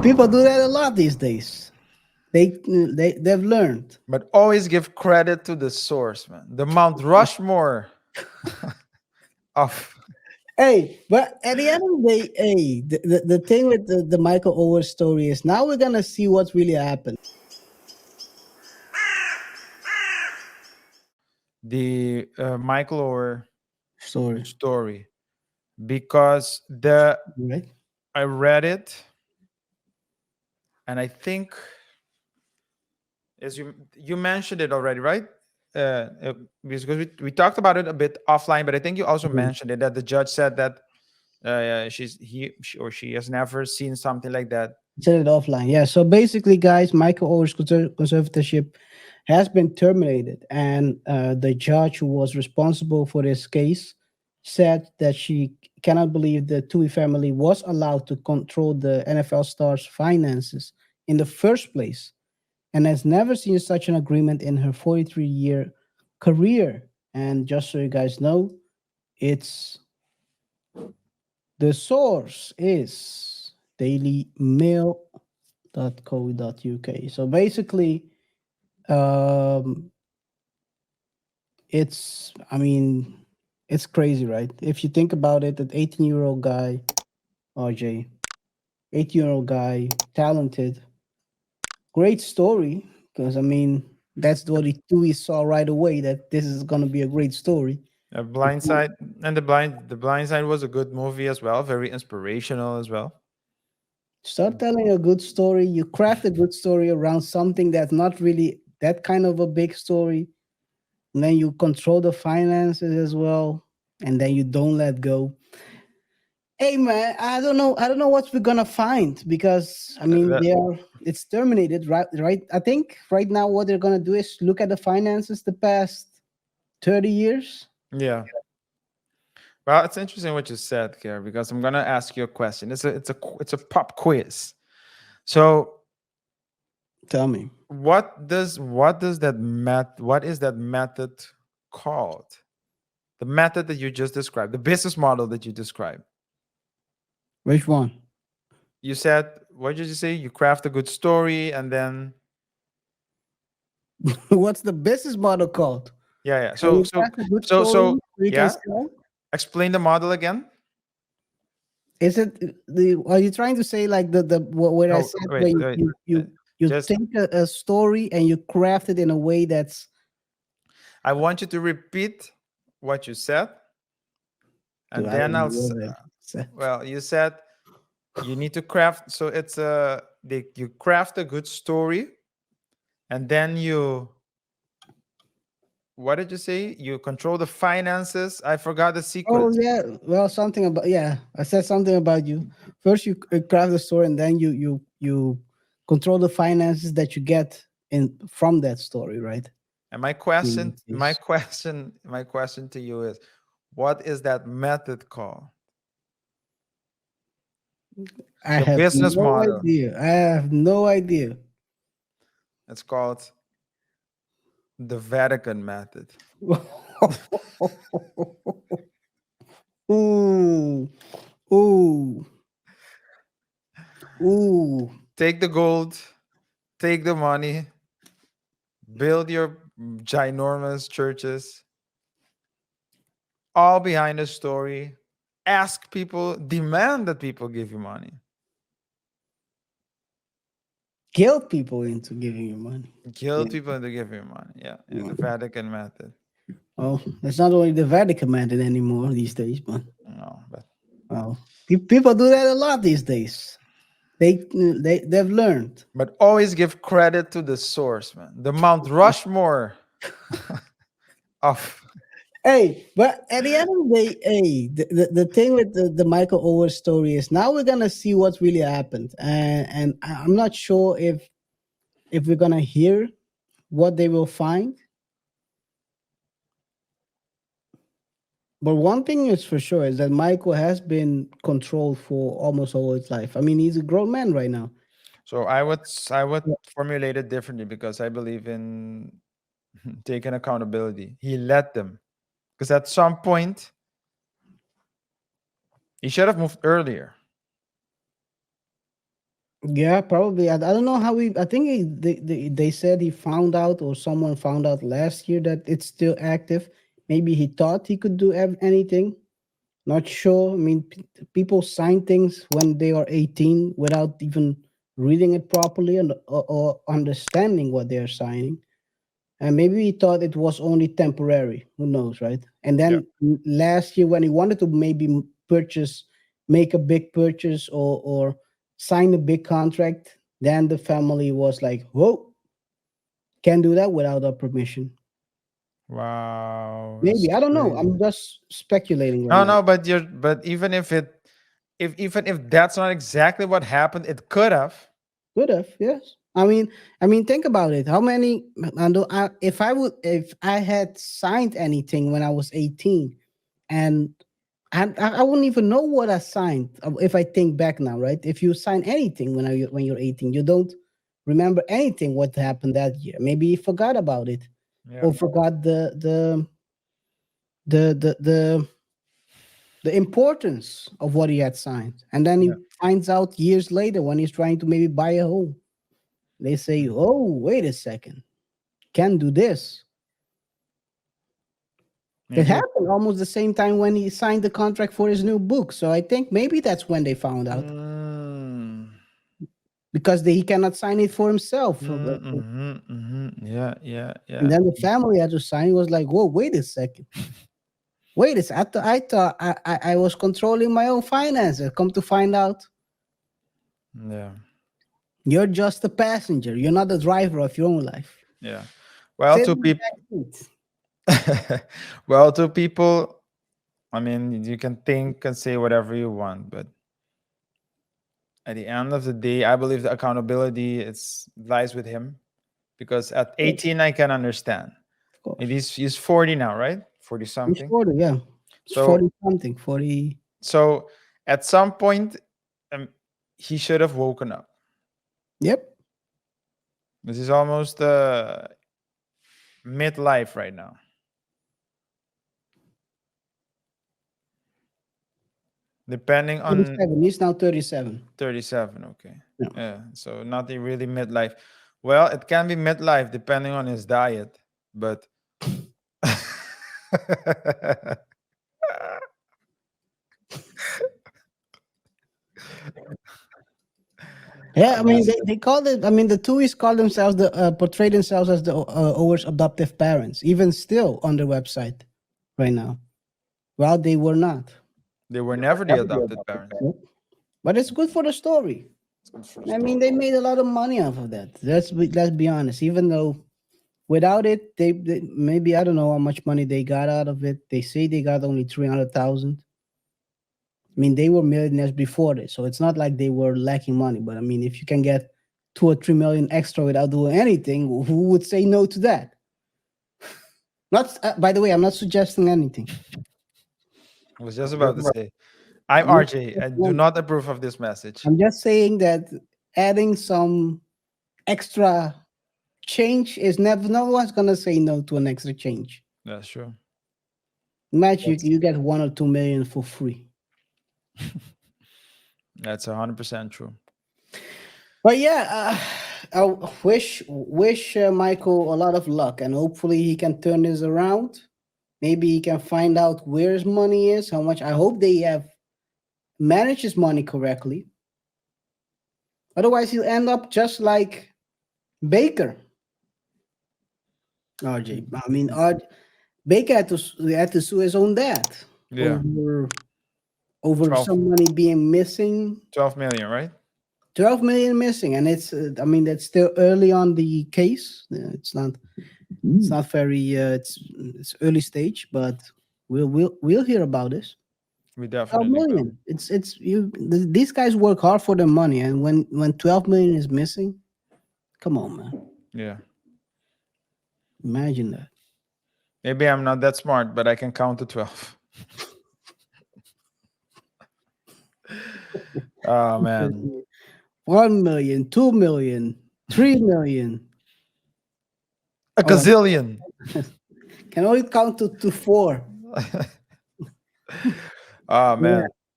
People do that a lot these days. They've learned. But always give credit to the source, man. The Mount Rushmore of Hey, but at the end of the day, hey, the thing with the Michael Oher story is now we're gonna see what's really happened. the Michael Oher Story, story, because the right? I read it, and I think, as you mentioned it already, right? Because we talked about it a bit offline, but I think you also Mhm. mentioned it, that the judge said that she has never seen something like that. Said it offline. Yeah. So basically, guys, Michael Oher's conservatorship has been terminated, and the judge who was responsible for this case said that she cannot believe the Tui family was allowed to control the NFL star's finances in the first place, and has never seen such an agreement in her 43-year career. And just so you guys know, it's the source is dailymail.co.uk. So basically, um, I mean, it's crazy, right? If you think about it, that 18-year-old guy, RJ, 18-year-old guy, talented, great story, because I mean, that's what he saw right away that this is going to be a great story. A Blind Side, and the Blind Side was a good movie as well, very inspirational as well. Start telling a good story. You craft a good story around something that's not really that kind of a big story. And then you control the finances as well. And then you don't let go. Hey man, I don't know. I don't know what we're gonna find because I mean That, it's terminated, right? Right. I think right now what they're gonna do is look at the finances the past 30 years. yeah. Well, it's interesting what you said, Kara, because I'm gonna ask you a question. It's a pop quiz. So Tell me. what is that method called? The method that you just described, the business model that you described. Which one? You said, what did you say? You craft a good story, and then What's the business model called? yeah, yeah. And So you so craft a good so story so we can yeah. sell. Explain the model again. Is it the? Are you trying to say like where I No, said wait, where wait. uh, you Just take a story and you craft it in a way that's I want you to repeat what you said, dude, and I don't then know what I said. well, you said you need to craft. So you craft a good story, and then what did you say? You control the finances. I forgot the Oh sequence. yeah, well something about yeah. I said something about you. First you craft the story and then you control the finances that you get in from that story, right? And my In question, this my case. question, my question to you is, what is that method called? I The have business no model. idea. I have no idea. It's called the Vatican method. Ooh, ooh, ooh. Take the gold, take the money, build your ginormous churches, all behind a story. Ask people, demand that people give you money. Guilt people into giving you money. Yeah. Guilt people into giving you money. Yeah, yeah, Yeah. the Vatican method. Well, it's not only the Vatican mandate anymore these days, but No, but well, people do that a lot these days. They've learned. always give credit to the source, man. The Mount Rushmore of Hey, but at the end of the day, hey, the thing with the Michael Oher story is now we're gonna see what's really happened, and I'm not sure if we're gonna hear what they will find. But one thing is for sure is that Michael has been controlled for almost all his life. I mean, he's a grown man right now. so I would formulate it differently, because I believe in taking accountability. He let them, because at some point he should have moved earlier. Yeah, probably. I don't know how he. I think they said he found out, or someone found out last year that it's still active. Maybe he thought he could do anything. Not sure. I mean, people sign things when they are 18 without even reading it properly or understanding what they're signing. And maybe he thought it was only temporary. Who knows, right? And Yeah. then last year, when he wanted to maybe purchase, make a big purchase or sign a big contract, then the family was like, "Whoa, can't do that without our permission." Wow, Maybe, that's I don't know. crazy. I'm just speculating right No, now. no, but even if even if that's not exactly what happened, it could have. Could have, yes. I mean, think about it. How many? If I had signed anything when I was 18, and I wouldn't even know what I signed if I think back now, right? If you sign anything when you're 18, you don't remember anything what happened that year. Maybe you forgot about it, Yeah, or forgot the the importance of what he had signed, and then yeah. he finds out years later when he's trying to maybe buy a home. They say, Mm. "Oh, wait a second, can do this." It Maybe it. happened almost the same time when he signed the contract for his new book. So I think maybe that's when they found out Mm, because he cannot sign it for himself. Yeah, yeah, And yeah. then the family had to sign. It was like, "Whoa, wait a second, wait a second. I thought I was controlling my own finances. Come to find out, Yeah, you're just a passenger. You're not the driver of your own life. yeah. Well, Sit to in the people, back seat." well, to people. I mean, you can think and say whatever you want, but at the end of the day, I believe the accountability it's lies with him because at Of course, 18, I can understand. of course. And he's 40 now, right? 40 He's something. 40, yeah. He's So 40 something, 40. so at some point, um, he should have woken up. Yep. This is almost midlife right now, depending on 37. He's now 37. 37. Okay, Yeah. yeah. So not really midlife. Well, it can be midlife depending on his diet, but Yeah, I I'm mean, just they call it, I mean, the Tui's call themselves, portray themselves as the Ower's adoptive parents, even still on their website right now. Well, they were not. they were never the adopted parents. Nope. But it's good for the story. It's good for the I mean, story. they made a lot of money off of that. Let's be honest. Even though without it, they maybe I don't know how much money they got out of it. They say they got only 300,000. I mean, they were millionaires before this, so it's not like they were lacking money. But I mean, if you can get 2 or 3 million extra without doing anything, who would say no to that? Not, by the way, I'm not suggesting anything. I was just about to say, I'm I'm not RJ and suggesting do anything. not approve of this message. I'm just saying that adding some extra change is never. No one's gonna say no to an extra change. That's true. Imagine That's you get 1 or 2 million for free. that's 100% true. But yeah, I wish Michael a lot of luck, and hopefully he can turn this around. Maybe he can find out where his money is, how much. I hope they have managed his money correctly. Otherwise, he'll end up just like Baker. RJ. I mean, Baker had to sue his own dad Yeah, over over 12, some money being missing. 12 million, right? 12 million missing, and it's I mean that's still early on the case. It's not very it's early stage, but we'll hear about this. We 12 definitely will. million. These guys work hard for their money, and when 12 million is missing, come on, man. Yeah. Imagine that. Maybe I'm not that smart, but I can count to 12. Oh man. 1 million, 2 million, 3 million. A Oh, gazillion. can only count to four. Oh Yeah. man.